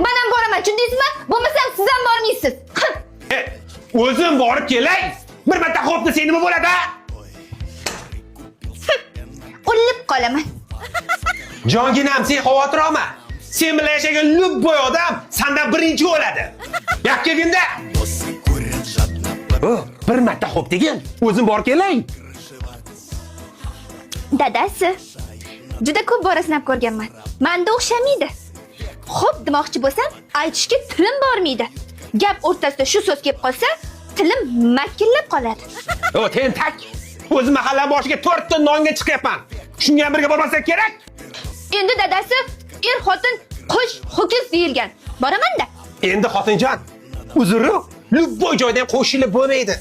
Men ham boraman, tushundingizmi? Bo'lmasam siz ham bormaysiz. O'zim borib kelay. Bir marta xo'p desa nima bo'ladi? O'lib qolaman. Jonginam, sen xavotir olma. Sen bilan yashagan любой odam sendan birinchi o'ladi. Yakka kunda. Bir marta xo'p degin. O'zim borib kelay. Dadasi, juda ko'p bora sinab ko'rganman. Menda o'xshamaydi. Xo'p demoqchi bo'lsam, aytishga tilim bormaydi. Gap o'rtasida shu so'z kelib qolsa, tilim makillab qoladi. Tentak. O'z mahallam boshiga 4 ta nonga chiqyapman. Shunga ham birga bormasak kerak. Endi dadasi, xotin, qush, ho'kiz deyilgan. Boraman-da. Endi xotinjon, uzri любой joyda ham qo'shilib bo'lmaydi.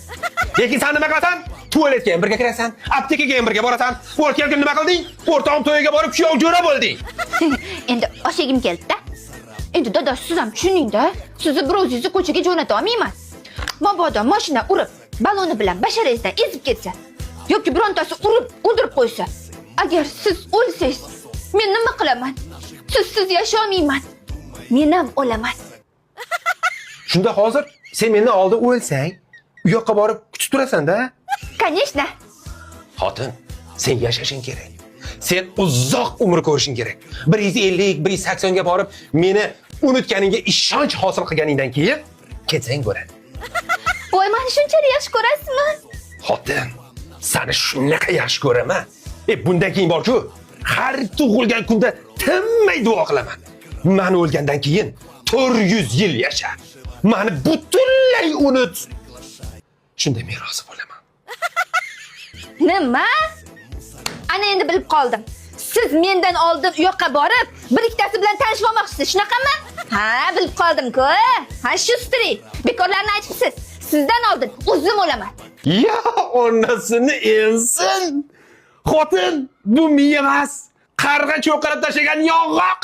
Lekin sen nima qilasan? Tualetga ham birga kirasan, aptekaga ham birga borasan. O'tgan kun nima qilding? O'rtog'im to'yiga borib kuyov jo'ra bo'lding. Endi oshigim keldi-da. Endi dadasi siz ham tushuning-da. Sizni bir o'zingizni ko'chaga jo'nata olmayman. Mabodo mashina urib, baloni bilan basharangizdan ezib ketsa yoki birontasi urib o'ldirib qo'ysa, agar siz o'lsangiz, men nima qilaman? Siz yasha olmayman. Men ham o'laman. Shunda hozir sen mendan oldin o'lsang, u yoqqa borib kutib turasan-da. Конечно. Xotin, sen yashashing kerak. Sen uzoq umr ko'rishing kerak. 150, 180 ga borib meni unutganingga ishonch hosil qilganingdan keyin ketsang bo'ladi. Voy, meni shunchalik yaxshi ko'rasizmi? Xotin, seni shunaqa yaxshi ko'raman. Bundan keyin borku, har tug'ilgan kunda tinmay duo qilaman. Men o'lgandan keyin 400 yil yasha. Meni butunlay unut. Shunda men rozi bo'laman. Nima? Ana endi bilib qoldim. Siz mendan oldin u yoqqa borib, bir ikkitasi bilan tanishib olmoqchisiz, shunaqami? Ha, bilib qoldim-ku. Ha, shu stri. Bekorlarni aytibsiz. Sizdan oldin o'zim o'laman. Ya, onasini ensin. Xotin, bu miya emas. Qarg'a cho'qirib tashlagan yong'oq.